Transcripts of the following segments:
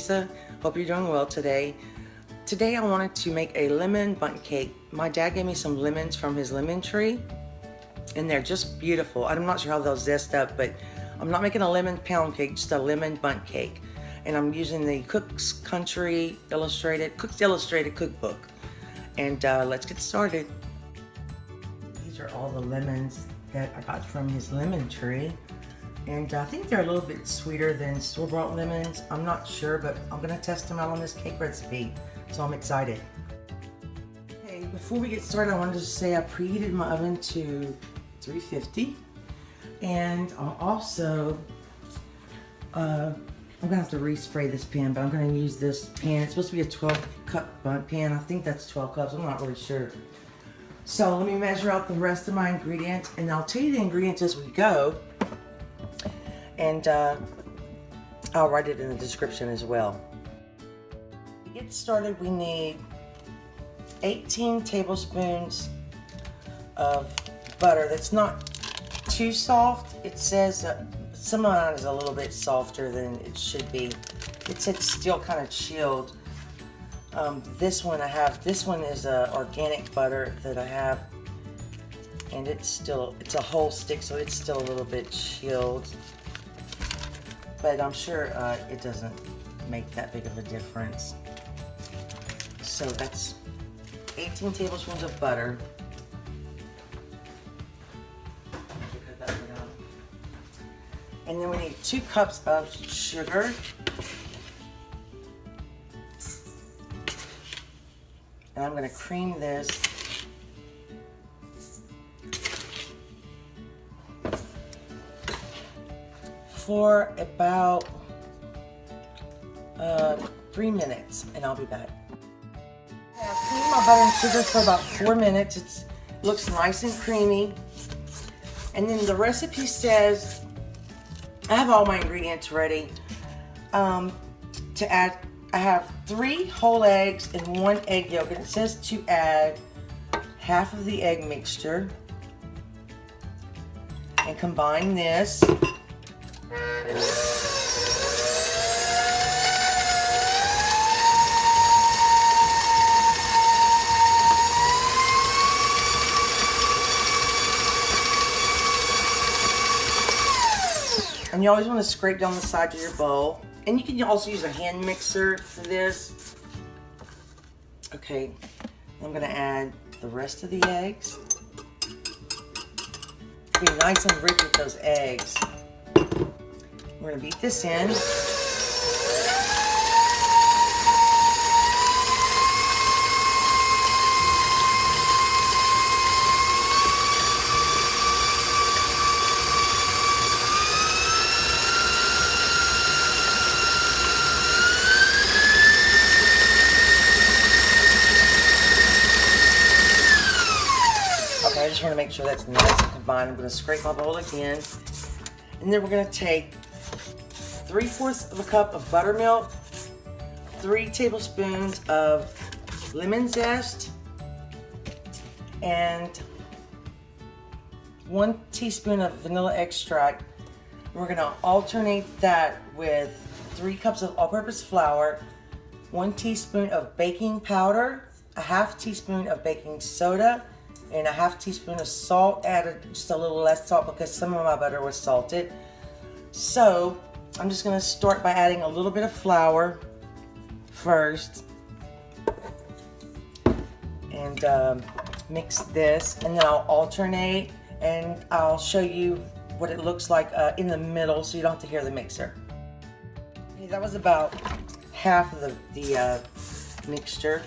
Lisa. Hope you're doing well today. Today I wanted to make a lemon bundt cake. My dad gave me some lemons from his lemon tree, and they're just beautiful. I'm not sure how they'll zest up, but I'm not making a lemon pound cake, just a lemon bundt cake. And I'm using the Cook's Cook's Illustrated cookbook. And let's get started. These are all the lemons that I got from his lemon tree. And I think they're a little bit sweeter than store-bought lemons. I'm not sure, but I'm gonna test them out on this cake recipe, so I'm excited. Okay, before we get started, I wanted to say I preheated my oven to 350. And I'll also, I'm gonna have to respray this pan, but I'm gonna use this pan. It's supposed to be a 12-cup bundt pan. I think that's 12 cups, I'm not really sure. So let me measure out the rest of my ingredients, and I'll tell you the ingredients as we go. And I'll write it in the description as well. To get started, we need 18 tablespoons of butter that's not too soft. It says some of mine is a little bit softer than it should be. It's still kind of chilled. This one is organic butter that I have, and it's a whole stick, so it's still a little bit chilled. But I'm sure it doesn't make that big of a difference. So that's 18 tablespoons of butter. And then we need 2 cups of sugar. And I'm going to cream this. For about 3 minutes, and I'll be back. I've creamed my butter and sugar for about 4 minutes. It looks nice and creamy. And then the recipe says, I have all my ingredients ready. To add, I have 3 whole eggs and 1 egg yolk, and it says to add half of the egg mixture and combine this. And you always want to scrape down the sides of your bowl. And you can also use a hand mixer for this. Okay, I'm going to add the rest of the eggs. Be nice and rich with those eggs. We're going to beat this in. Okay, I just want to make sure that's nice and combined. I'm going to scrape my bowl again. And then we're going to take 3/4 of a cup of buttermilk, 3 tablespoons of lemon zest, and 1 teaspoon of vanilla extract. We're going to alternate that with 3 cups of all-purpose flour, 1 teaspoon of baking powder, a 1/2 teaspoon of baking soda, and a 1/2 teaspoon of salt. Added just a little less salt because some of my butter was salted. So I'm just going to start by adding a little bit of flour first, and mix this, and then I'll alternate, and I'll show you what it looks like in the middle, so you don't have to hear the mixer. Okay, that was about half of the mixture.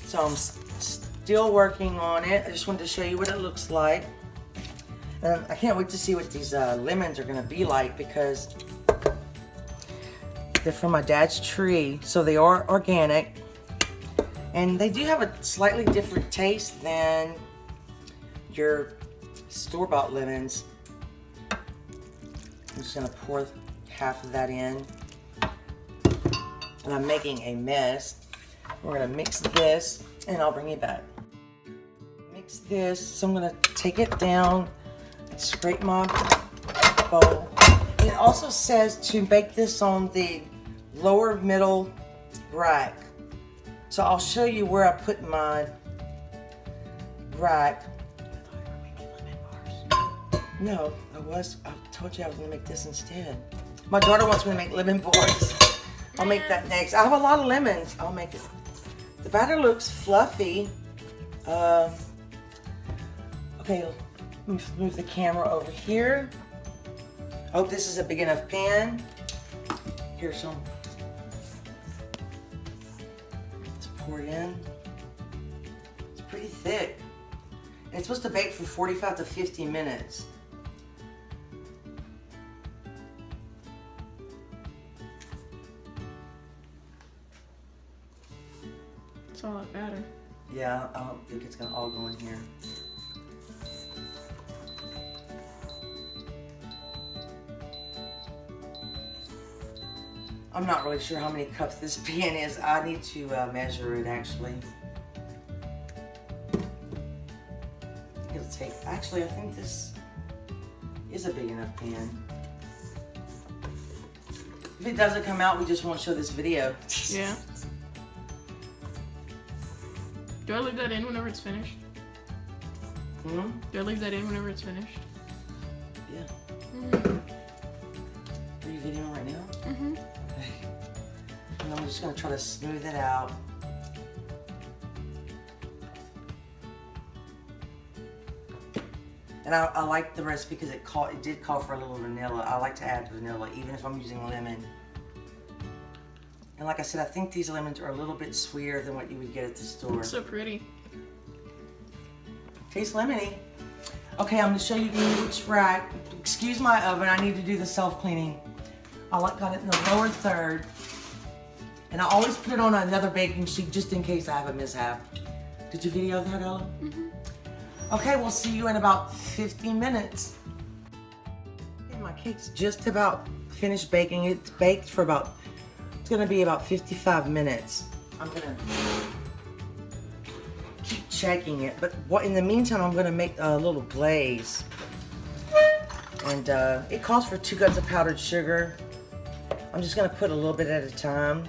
So I'm still working on it. I just wanted to show you what it looks like. And I can't wait to see what these lemons are going to be like, because they're from my dad's tree, so they are organic. And they do have a slightly different taste than your store-bought lemons. I'm just going to pour half of that in. And I'm making a mess. We're going to mix this, and I'll bring you back. Mix this, so I'm going to take it down, scrape my bowl. And it also says to bake this on the lower middle rack. So I'll show you where I put my rack. No, I told you I was gonna make this instead. My daughter wants me to make lemon bars. I'll make that next. I have a lot of lemons. I'll make it. The batter looks fluffy. Okay, let me move the camera over here. I hope this is a big enough pan. Here's some. Let's pour it in. It's pretty thick. And it's supposed to bake for 45 to 50 minutes. It's all that batter. Yeah, I don't think it's gonna all go in here. I'm not really sure how many cups this pan is. I need to measure it actually. It'll take, actually I think this is a big enough pan. If it doesn't come out, we just won't show this video. Yeah. Do I leave that in whenever it's finished? Hmm? Do I leave that in whenever it's finished? Yeah. Mm-hmm. Are you videoing right now? Mm-hmm. Okay. And I'm just gonna try to smooth it out. And I like the recipe because it did call for a little vanilla. I like to add vanilla even if I'm using lemon. And like I said, I think these lemons are a little bit sweeter than what you would get at the store. So pretty. Tastes lemony. Okay, I'm gonna show you which rack. Excuse my oven, I need to do the self-cleaning. Got it in the lower third. And I always put it on another baking sheet just in case I have a mishap. Did you video that, Ella? Mm-hmm. Okay, we'll see you in about 15 minutes. Okay, my cake's just about finished baking. It's baked for it's gonna be about 55 minutes. I'm gonna keep checking it, but in the meantime, I'm gonna make a little glaze. And it calls for 2 cups of powdered sugar. I'm just gonna put a little bit at a time.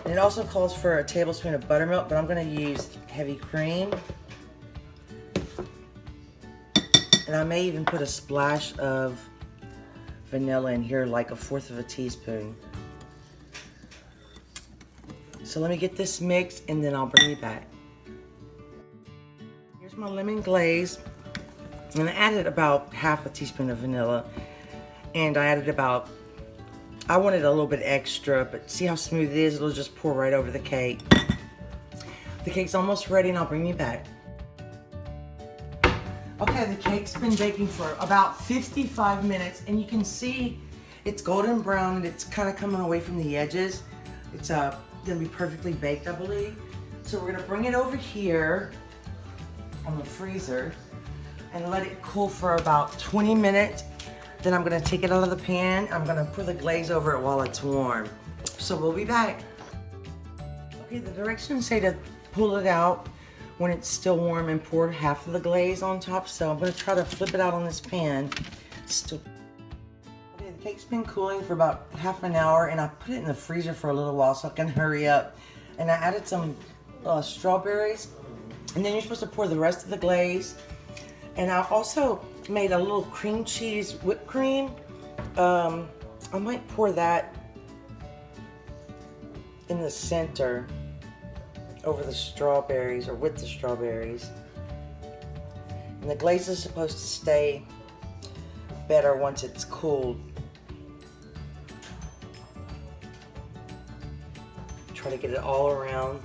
And it also calls for a tablespoon of buttermilk, but I'm gonna use heavy cream. And I may even put a splash of vanilla in here, like 1/4 of a teaspoon. So let me get this mixed and then I'll bring you back. Here's my lemon glaze. And I added about 1/2 teaspoon of vanilla. And I added I wanted a little bit extra, but see how smooth it is? It'll just pour right over the cake. The cake's almost ready and I'll bring you back. Okay, the cake's been baking for about 55 minutes and you can see it's golden brown and it's kind of coming away from the edges. It's gonna be perfectly baked, I believe. So we're gonna bring it over here on the freezer and let it cool for about 20 minutes. Then I'm gonna take it out of the pan. I'm gonna put the glaze over it while it's warm. So we'll be back. Okay, the directions say to pull it out when it's still warm and pour 1/2 of the glaze on top. So I'm gonna try to flip it out on this pan. Okay, the cake's been cooling for about 1/2 an hour and I put it in the freezer for a little while so I can hurry up. And I added some strawberries. And then you're supposed to pour the rest of the glaze. And I also made a little cream cheese whipped cream. I might pour that in the center over the strawberries or with the strawberries. And the glaze is supposed to stay better once it's cooled. Try to get it all around.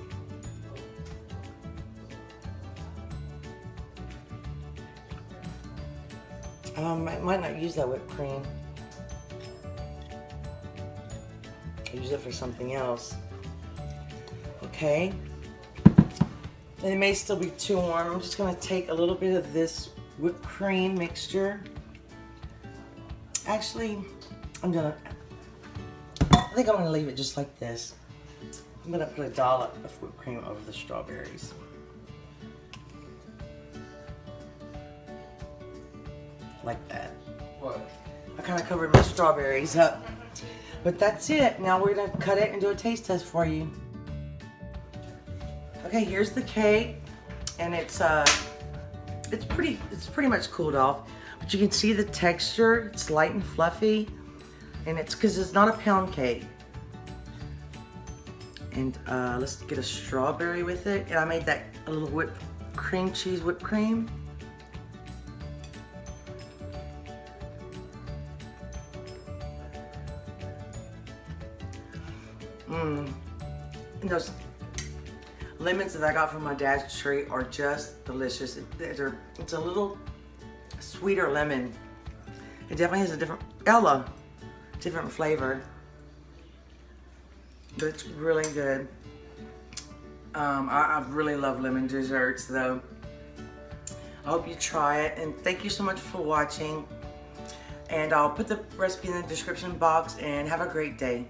I might not use that whipped cream. I'll use it for something else. Okay. And it may still be too warm. I'm just gonna take a little bit of this whipped cream mixture. Actually, I think I'm gonna leave it just like this. I'm gonna put a dollop of whipped cream over the strawberries. Like that. What? I kind of covered my strawberries up. But that's it. Now we're gonna cut it and do a taste test for you. Okay, here's the cake, and it's pretty much cooled off, but you can see the texture. It's light and fluffy, and it's because it's not a pound cake. And let's get a strawberry with it. And I made that a little whipped cream cheese whipped cream. And those lemons that I got from my dad's tree are just delicious. It's a little sweeter lemon. It definitely has a different flavor. But it's really good. I really love lemon desserts though. I hope you try it, and thank you so much for watching. And I'll put the recipe in the description box, and have a great day.